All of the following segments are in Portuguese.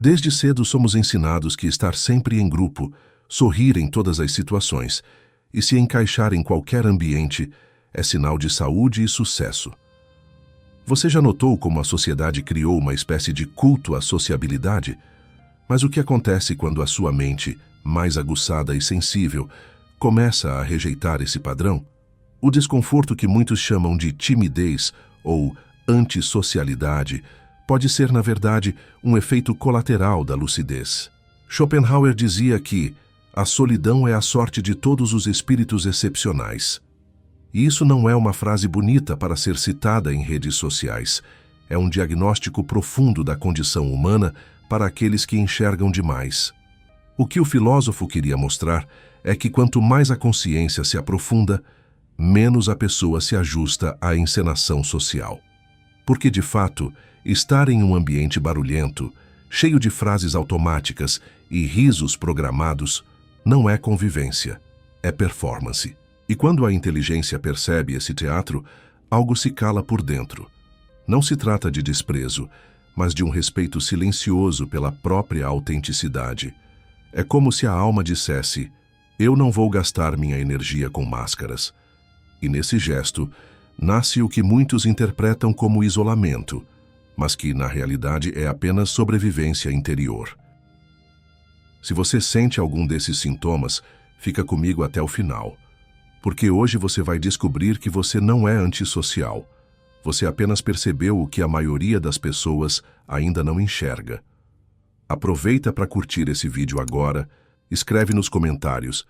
Desde cedo somos ensinados que estar sempre em grupo, sorrir em todas as situações e se encaixar em qualquer ambiente é sinal de saúde e sucesso. Você já notou como a sociedade criou uma espécie de culto à sociabilidade? Mas o que acontece quando a sua mente, mais aguçada e sensível, começa a rejeitar esse padrão? O desconforto que muitos chamam de timidez ou antissocialidade pode ser, na verdade, um efeito colateral da lucidez. Schopenhauer dizia que a solidão é a sorte de todos os espíritos excepcionais. E isso não é uma frase bonita para ser citada em redes sociais. É um diagnóstico profundo da condição humana para aqueles que enxergam demais. O que o filósofo queria mostrar é que quanto mais a consciência se aprofunda, menos a pessoa se ajusta à encenação social. Porque, de fato, estar em um ambiente barulhento, cheio de frases automáticas e risos programados, não é convivência, é performance. E quando a inteligência percebe esse teatro, algo se cala por dentro. Não se trata de desprezo, mas de um respeito silencioso pela própria autenticidade. É como se a alma dissesse: eu não vou gastar minha energia com máscaras. E nesse gesto, nasce o que muitos interpretam como isolamento, mas que, na realidade, é apenas sobrevivência interior. Se você sente algum desses sintomas, fica comigo até o final, porque hoje você vai descobrir que você não é antissocial. Você apenas percebeu o que a maioria das pessoas ainda não enxerga. Aproveita para curtir esse vídeo agora, escreve nos comentários: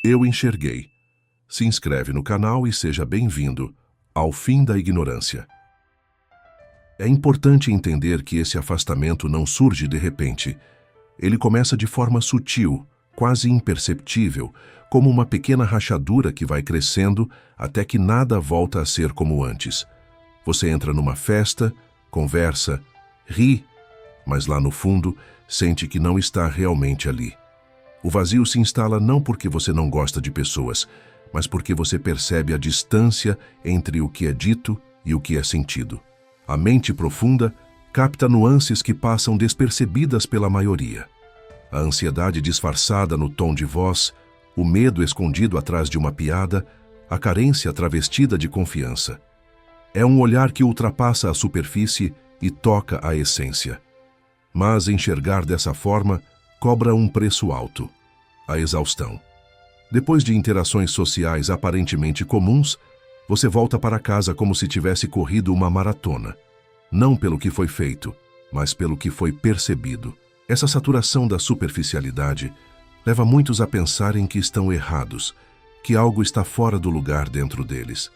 eu enxerguei. Se inscreve no canal e seja bem-vindo ao fim da ignorância. É importante entender que esse afastamento não surge de repente. Ele começa de forma sutil, quase imperceptível, como uma pequena rachadura que vai crescendo até que nada volta a ser como antes. Você entra numa festa, conversa, ri, mas lá no fundo sente que não está realmente ali. O vazio se instala não porque você não gosta de pessoas, mas porque você percebe a distância entre o que é dito e o que é sentido. A mente profunda capta nuances que passam despercebidas pela maioria. A ansiedade disfarçada no tom de voz, o medo escondido atrás de uma piada, a carência travestida de confiança. É um olhar que ultrapassa a superfície e toca a essência. Mas enxergar dessa forma cobra um preço alto: a exaustão. Depois de interações sociais aparentemente comuns, você volta para casa como se tivesse corrido uma maratona. Não pelo que foi feito, mas pelo que foi percebido. Essa saturação da superficialidade leva muitos a pensarem que estão errados, que algo está fora do lugar dentro deles.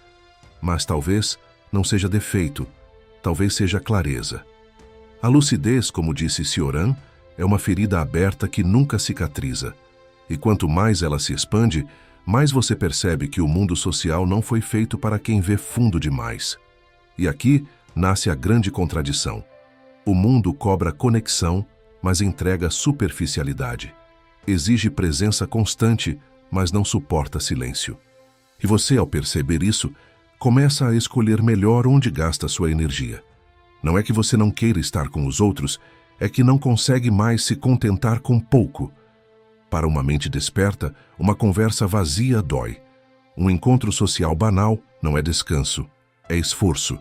Mas talvez não seja defeito, talvez seja clareza. A lucidez, como disse Cioran, é uma ferida aberta que nunca cicatriza. E quanto mais ela se expande, mais você percebe que o mundo social não foi feito para quem vê fundo demais. E aqui nasce a grande contradição. O mundo cobra conexão, mas entrega superficialidade. Exige presença constante, mas não suporta silêncio. E você, ao perceber isso, começa a escolher melhor onde gasta sua energia. Não é que você não queira estar com os outros, é que não consegue mais se contentar com pouco. Para uma mente desperta, uma conversa vazia dói. Um encontro social banal não é descanso, é esforço.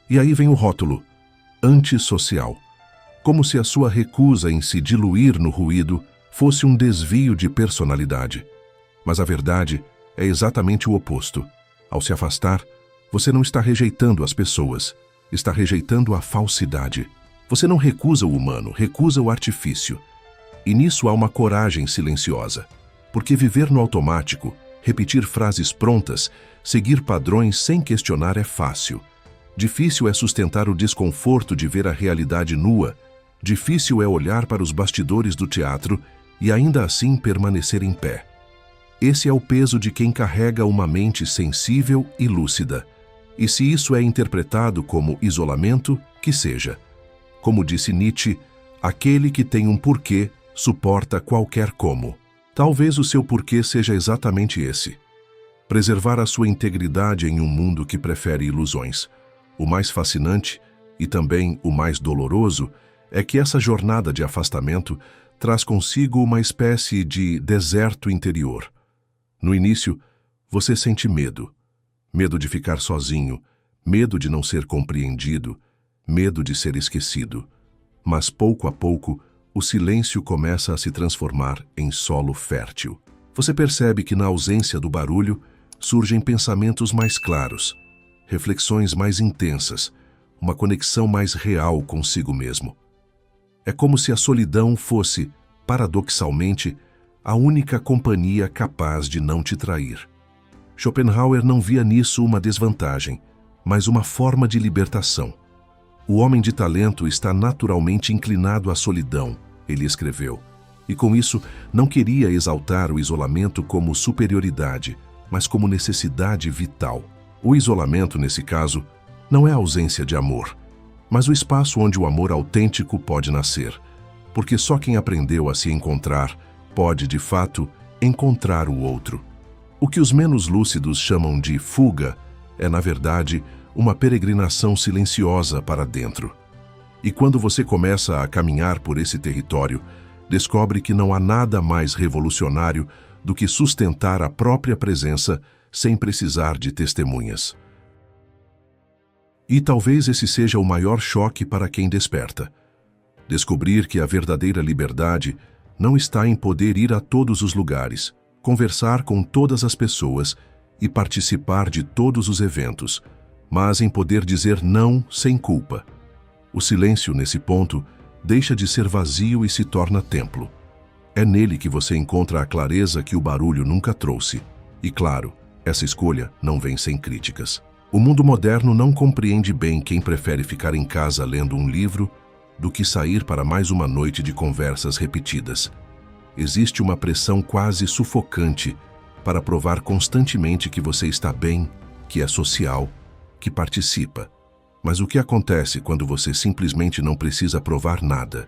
E aí vem o rótulo: antissocial. Como se a sua recusa em se diluir no ruído fosse um desvio de personalidade. Mas a verdade é exatamente o oposto. Ao se afastar, você não está rejeitando as pessoas, está rejeitando a falsidade. Você não recusa o humano, recusa o artifício. E nisso há uma coragem silenciosa. Porque viver no automático, repetir frases prontas, seguir padrões sem questionar é fácil. Difícil é sustentar o desconforto de ver a realidade nua. Difícil é olhar para os bastidores do teatro e ainda assim permanecer em pé. Esse é o peso de quem carrega uma mente sensível e lúcida. E se isso é interpretado como isolamento, que seja. Como disse Nietzsche, aquele que tem um porquê suporta qualquer como. Talvez o seu porquê seja exatamente esse: preservar a sua integridade em um mundo que prefere ilusões. O mais fascinante, e também o mais doloroso, é que essa jornada de afastamento traz consigo uma espécie de deserto interior. No início, você sente medo. Medo de ficar sozinho, medo de não ser compreendido, medo de ser esquecido. Mas pouco a pouco, o silêncio começa a se transformar em solo fértil. Você percebe que na ausência do barulho surgem pensamentos mais claros, reflexões mais intensas, uma conexão mais real consigo mesmo. É como se a solidão fosse, paradoxalmente, a única companhia capaz de não te trair. Schopenhauer não via nisso uma desvantagem, mas uma forma de libertação. O homem de talento está naturalmente inclinado à solidão, ele escreveu, e com isso não queria exaltar o isolamento como superioridade, mas como necessidade vital. O isolamento, nesse caso, não é a ausência de amor, mas o espaço onde o amor autêntico pode nascer, porque só quem aprendeu a se encontrar pode, de fato, encontrar o outro. O que os menos lúcidos chamam de fuga é, na verdade, uma peregrinação silenciosa para dentro. E quando você começa a caminhar por esse território, descobre que não há nada mais revolucionário do que sustentar a própria presença sem precisar de testemunhas. E talvez esse seja o maior choque para quem desperta. Descobrir que a verdadeira liberdade não está em poder ir a todos os lugares, conversar com todas as pessoas e participar de todos os eventos, mas em poder dizer não sem culpa. O silêncio, nesse ponto, deixa de ser vazio e se torna templo. É nele que você encontra a clareza que o barulho nunca trouxe. E claro, essa escolha não vem sem críticas. O mundo moderno não compreende bem quem prefere ficar em casa lendo um livro do que sair para mais uma noite de conversas repetidas. Existe uma pressão quase sufocante para provar constantemente que você está bem, que é social, que participa. Mas o que acontece quando você simplesmente não precisa provar nada?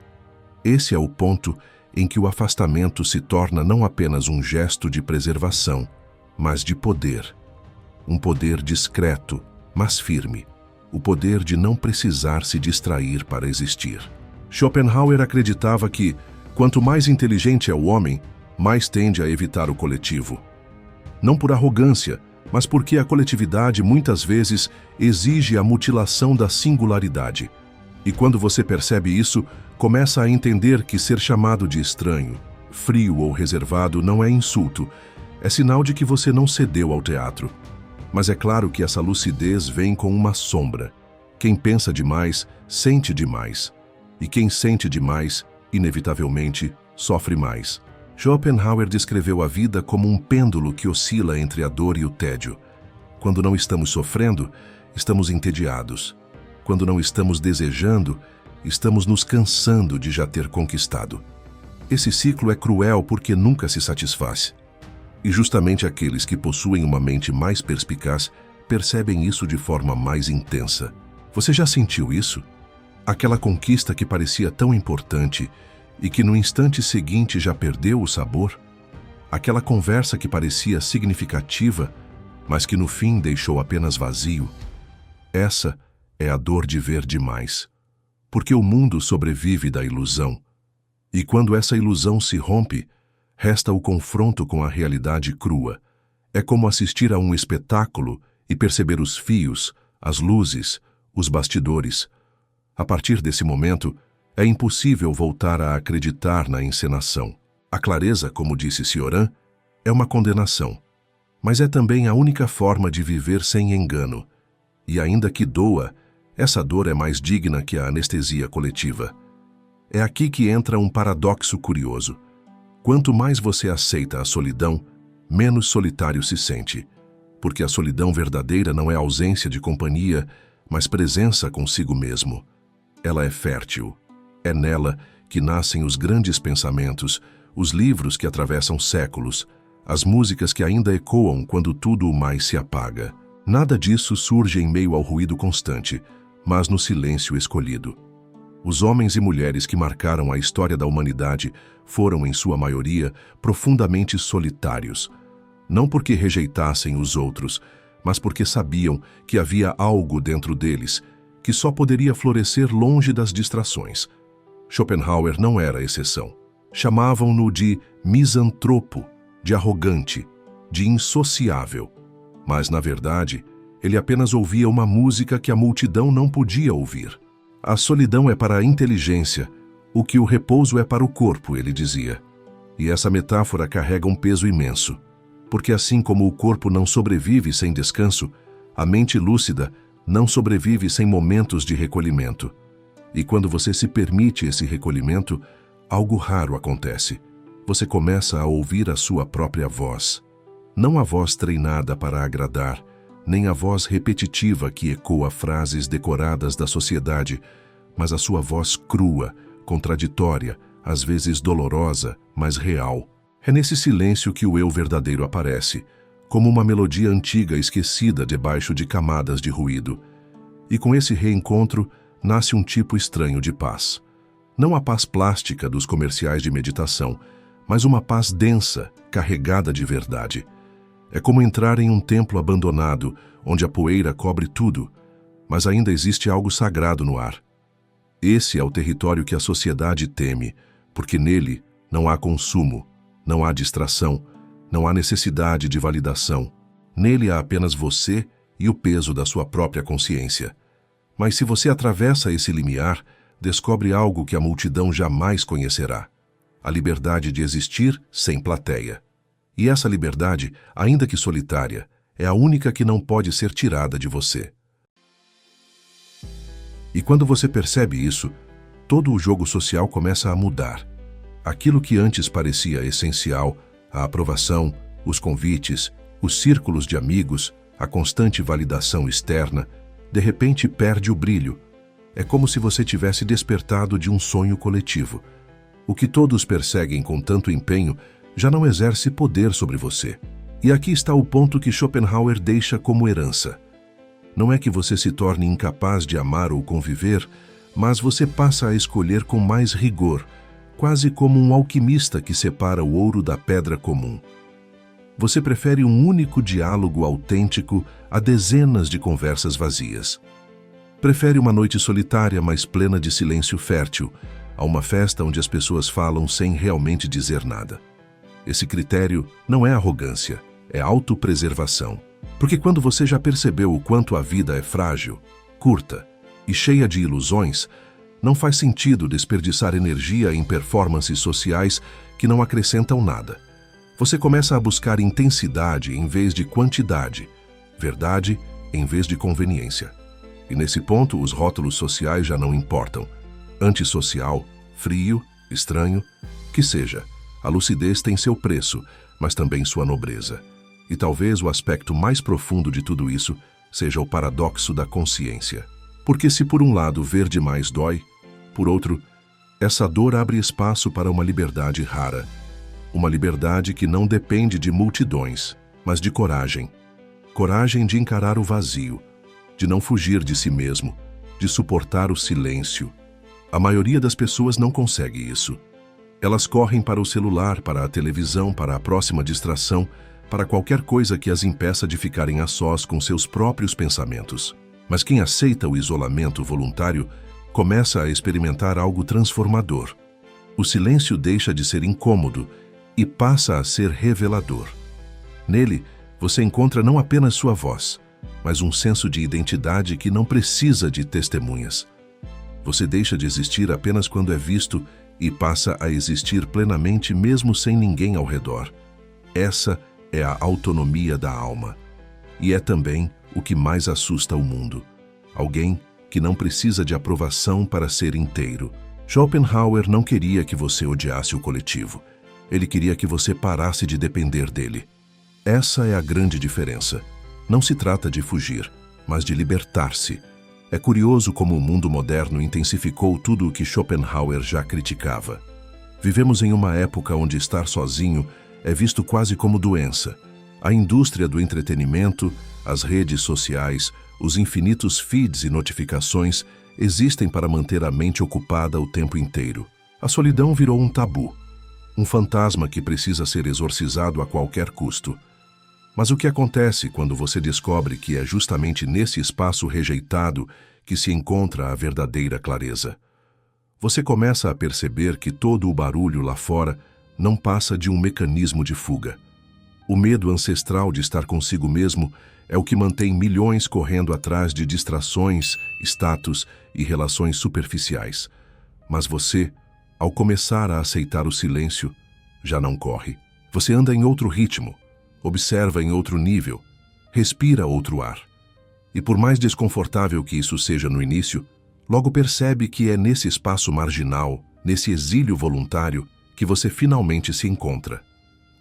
Esse é o ponto em que o afastamento se torna não apenas um gesto de preservação, mas de poder. Um poder discreto, mas firme. O poder de não precisar se distrair para existir. Schopenhauer acreditava que, quanto mais inteligente é o homem, mais tende a evitar o coletivo. Não por arrogância, mas porque a coletividade muitas vezes exige a mutilação da singularidade. E quando você percebe isso, começa a entender que ser chamado de estranho, frio ou reservado não é insulto, é sinal de que você não cedeu ao teatro. Mas é claro que essa lucidez vem com uma sombra. Quem pensa demais, sente demais. E quem sente demais, inevitavelmente, sofre mais. Schopenhauer descreveu a vida como um pêndulo que oscila entre a dor e o tédio. Quando não estamos sofrendo, estamos entediados. Quando não estamos desejando, estamos nos cansando de já ter conquistado. Esse ciclo é cruel porque nunca se satisfaz. E justamente aqueles que possuem uma mente mais perspicaz percebem isso de forma mais intensa. Você já sentiu isso? Aquela conquista que parecia tão importante e que no instante seguinte já perdeu o sabor? Aquela conversa que parecia significativa, mas que no fim deixou apenas vazio? Essa é a dor de ver demais. Porque o mundo sobrevive da ilusão. E quando essa ilusão se rompe, resta o confronto com a realidade crua. É como assistir a um espetáculo e perceber os fios, as luzes, os bastidores. A partir desse momento, é impossível voltar a acreditar na encenação. A clareza, como disse Cioran, é uma condenação, mas é também a única forma de viver sem engano. E ainda que doa, essa dor é mais digna que a anestesia coletiva. É aqui que entra um paradoxo curioso. Quanto mais você aceita a solidão, menos solitário se sente, porque a solidão verdadeira não é ausência de companhia, mas presença consigo mesmo. Ela é fértil. É nela que nascem os grandes pensamentos, os livros que atravessam séculos, as músicas que ainda ecoam quando tudo o mais se apaga. Nada disso surge em meio ao ruído constante, mas no silêncio escolhido. Os homens e mulheres que marcaram a história da humanidade foram, em sua maioria, profundamente solitários. Não porque rejeitassem os outros, mas porque sabiam que havia algo dentro deles, que só poderia florescer longe das distrações. Schopenhauer não era exceção. Chamavam-no de misantropo, de arrogante, de insociável. Mas, na verdade, ele apenas ouvia uma música que a multidão não podia ouvir. A solidão é para a inteligência, o que o repouso é para o corpo, ele dizia. E essa metáfora carrega um peso imenso, porque assim como o corpo não sobrevive sem descanso, a mente lúcida não sobrevive sem momentos de recolhimento. E quando você se permite esse recolhimento, algo raro acontece. Você começa a ouvir a sua própria voz. Não a voz treinada para agradar, nem a voz repetitiva que ecoa frases decoradas da sociedade, mas a sua voz crua, contraditória, às vezes dolorosa, mas real. É nesse silêncio que o eu verdadeiro aparece, como uma melodia antiga esquecida debaixo de camadas de ruído. E com esse reencontro, nasce um tipo estranho de paz. Não a paz plástica dos comerciais de meditação, mas uma paz densa, carregada de verdade. É como entrar em um templo abandonado, onde a poeira cobre tudo, mas ainda existe algo sagrado no ar. Esse é o território que a sociedade teme, porque nele não há consumo, não há distração, não há necessidade de validação. Nele há apenas você e o peso da sua própria consciência. Mas se você atravessa esse limiar, descobre algo que a multidão jamais conhecerá: a liberdade de existir sem plateia. E essa liberdade, ainda que solitária, é a única que não pode ser tirada de você. E quando você percebe isso, todo o jogo social começa a mudar. Aquilo que antes parecia essencial, a aprovação, os convites, os círculos de amigos, a constante validação externa, de repente perde o brilho. É como se você tivesse despertado de um sonho coletivo. O que todos perseguem com tanto empenho já não exerce poder sobre você. E aqui está o ponto que Schopenhauer deixa como herança. Não é que você se torne incapaz de amar ou conviver, mas você passa a escolher com mais rigor, quase como um alquimista que separa o ouro da pedra comum. Você prefere um único diálogo autêntico a dezenas de conversas vazias. Prefere uma noite solitária, mas plena de silêncio fértil, a uma festa onde as pessoas falam sem realmente dizer nada. Esse critério não é arrogância, é autopreservação. Porque quando você já percebeu o quanto a vida é frágil, curta e cheia de ilusões, não faz sentido desperdiçar energia em performances sociais que não acrescentam nada. Você começa a buscar intensidade em vez de quantidade, verdade em vez de conveniência. E nesse ponto, os rótulos sociais já não importam. Antissocial, frio, estranho, que seja, a lucidez tem seu preço, mas também sua nobreza. E talvez o aspecto mais profundo de tudo isso seja o paradoxo da consciência. Porque se por um lado ver demais dói, por outro, essa dor abre espaço para uma liberdade rara. Uma liberdade que não depende de multidões, mas de coragem. Coragem de encarar o vazio, de não fugir de si mesmo, de suportar o silêncio. A maioria das pessoas não consegue isso. Elas correm para o celular, para a televisão, para a próxima distração, para qualquer coisa que as impeça de ficarem a sós com seus próprios pensamentos. Mas quem aceita o isolamento voluntário começa a experimentar algo transformador. O silêncio deixa de ser incômodo e passa a ser revelador. Nele, você encontra não apenas sua voz, mas um senso de identidade que não precisa de testemunhas. Você deixa de existir apenas quando é visto e passa a existir plenamente mesmo sem ninguém ao redor. Essa é a autonomia da alma. E é também o que mais assusta o mundo. Alguém que não precisa de aprovação para ser inteiro. Schopenhauer não queria que você odiasse o coletivo. Ele queria que você parasse de depender dele. Essa é a grande diferença. Não se trata de fugir, mas de libertar-se. É curioso como o mundo moderno intensificou tudo o que Schopenhauer já criticava. Vivemos em uma época onde estar sozinho é visto quase como doença. A indústria do entretenimento, as redes sociais, os infinitos feeds e notificações existem para manter a mente ocupada o tempo inteiro. A solidão virou um tabu, um fantasma que precisa ser exorcizado a qualquer custo. Mas o que acontece quando você descobre que é justamente nesse espaço rejeitado que se encontra a verdadeira clareza? Você começa a perceber que todo o barulho lá fora não passa de um mecanismo de fuga. O medo ancestral de estar consigo mesmo é o que mantém milhões correndo atrás de distrações, status e relações superficiais. Mas você, ao começar a aceitar o silêncio, já não corre. Você anda em outro ritmo, observa em outro nível, respira outro ar. E por mais desconfortável que isso seja no início, logo percebe que é nesse espaço marginal, nesse exílio voluntário, que você finalmente se encontra.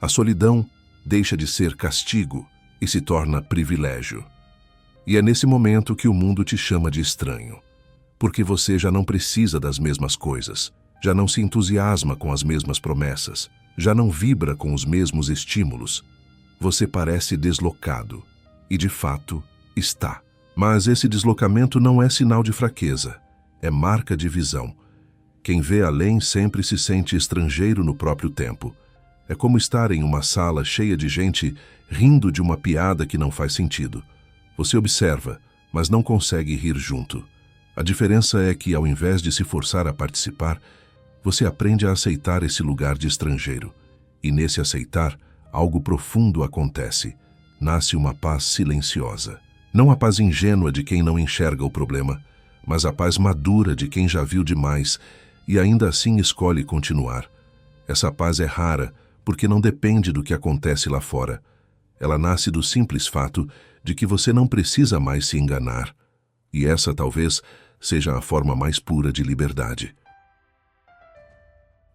A solidão deixa de ser castigo e se torna privilégio. E é nesse momento que o mundo te chama de estranho, porque você já não precisa das mesmas coisas, já não se entusiasma com as mesmas promessas, já não vibra com os mesmos estímulos. Você parece deslocado, e de fato está. Mas esse deslocamento não é sinal de fraqueza, é marca de visão. Quem vê além sempre se sente estrangeiro no próprio tempo. É como estar em uma sala cheia de gente rindo de uma piada que não faz sentido. Você observa, mas não consegue rir junto. A diferença é que, ao invés de se forçar a participar, você aprende a aceitar esse lugar de estrangeiro. E nesse aceitar, algo profundo acontece. Nasce uma paz silenciosa. Não a paz ingênua de quem não enxerga o problema, mas a paz madura de quem já viu demais e ainda assim escolhe continuar. Essa paz é rara porque não depende do que acontece lá fora. Ela nasce do simples fato de que você não precisa mais se enganar. E essa talvez seja a forma mais pura de liberdade.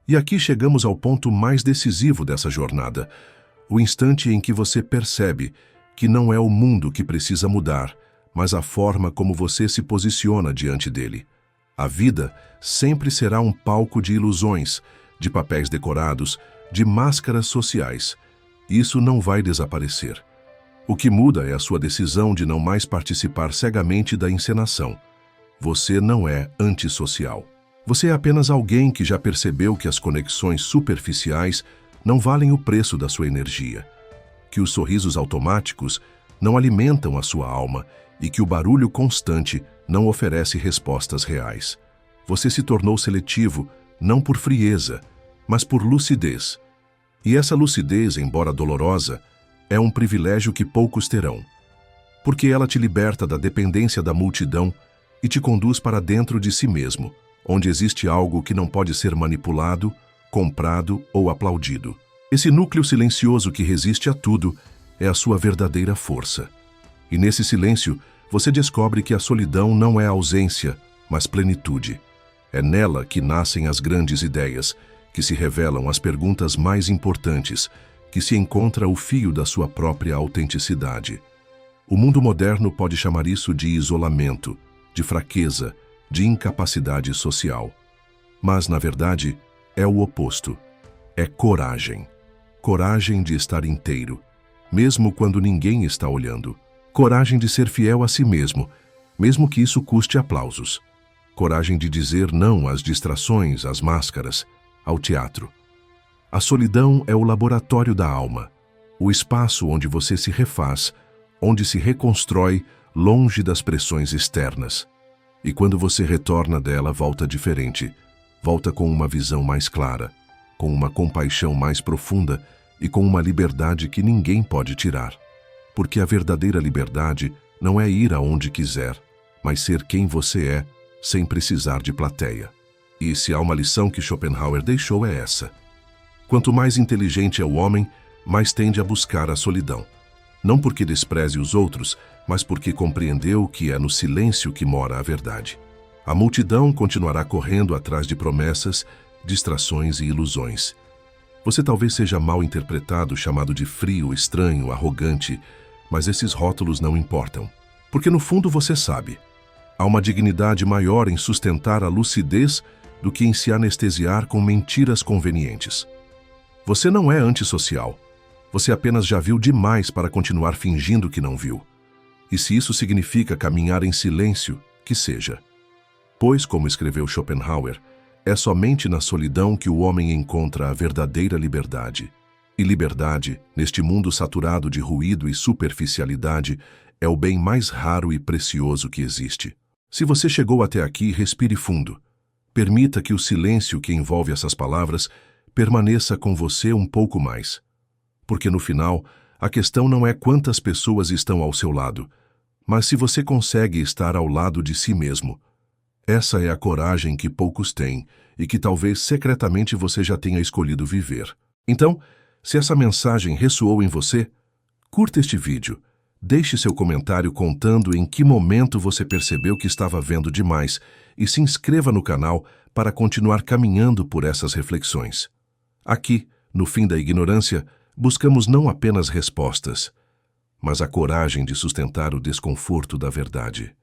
E aqui chegamos ao ponto mais decisivo dessa jornada, o instante em que você percebe que não é o mundo que precisa mudar, mas a forma como você se posiciona diante dele. A vida sempre será um palco de ilusões, de papéis decorados, de máscaras sociais. Isso não vai desaparecer. O que muda é a sua decisão de não mais participar cegamente da encenação. Você não é antissocial. Você é apenas alguém que já percebeu que as conexões superficiais não valem o preço da sua energia, que os sorrisos automáticos não alimentam a sua alma e que o barulho constante não oferece respostas reais. Você se tornou seletivo não por frieza, mas por lucidez. E essa lucidez, embora dolorosa, é um privilégio que poucos terão, porque ela te liberta da dependência da multidão e te conduz para dentro de si mesmo, onde existe algo que não pode ser manipulado, comprado ou aplaudido. Esse núcleo silencioso que resiste a tudo é a sua verdadeira força. E nesse silêncio, você descobre que a solidão não é ausência, mas plenitude. É nela que nascem as grandes ideias, que se revelam as perguntas mais importantes, que se encontra o fio da sua própria autenticidade. O mundo moderno pode chamar isso de isolamento, de fraqueza, de incapacidade social. Mas, na verdade, é o oposto. É coragem. Coragem de estar inteiro, mesmo quando ninguém está olhando. Coragem de ser fiel a si mesmo, mesmo que isso custe aplausos. Coragem de dizer não às distrações, às máscaras, ao teatro. A solidão é o laboratório da alma, o espaço onde você se refaz, onde se reconstrói longe das pressões externas. E quando você retorna dela, volta diferente, volta com uma visão mais clara, com uma compaixão mais profunda e com uma liberdade que ninguém pode tirar. Porque a verdadeira liberdade não é ir aonde quiser, mas ser quem você é, sem precisar de plateia. E se há uma lição que Schopenhauer deixou é essa. Quanto mais inteligente é o homem, mais tende a buscar a solidão. Não porque despreze os outros, mas porque compreendeu que é no silêncio que mora a verdade. A multidão continuará correndo atrás de promessas, distrações e ilusões. Você talvez seja mal interpretado, chamado de frio, estranho, arrogante, mas esses rótulos não importam. Porque no fundo você sabe, há uma dignidade maior em sustentar a lucidez do que em se anestesiar com mentiras convenientes. Você não é antissocial. Você apenas já viu demais para continuar fingindo que não viu. E se isso significa caminhar em silêncio, que seja. Pois, como escreveu Schopenhauer, é somente na solidão que o homem encontra a verdadeira liberdade. E liberdade, neste mundo saturado de ruído e superficialidade, é o bem mais raro e precioso que existe. Se você chegou até aqui, respire fundo. Permita que o silêncio que envolve essas palavras permaneça com você um pouco mais. Porque no final, a questão não é quantas pessoas estão ao seu lado, mas se você consegue estar ao lado de si mesmo. Essa é a coragem que poucos têm e que talvez secretamente você já tenha escolhido viver. Então, se essa mensagem ressoou em você, curta este vídeo. Deixe seu comentário contando em que momento você percebeu que estava vendo demais e se inscreva no canal para continuar caminhando por essas reflexões. Aqui, no Fim da Ignorância, buscamos não apenas respostas, mas a coragem de sustentar o desconforto da verdade.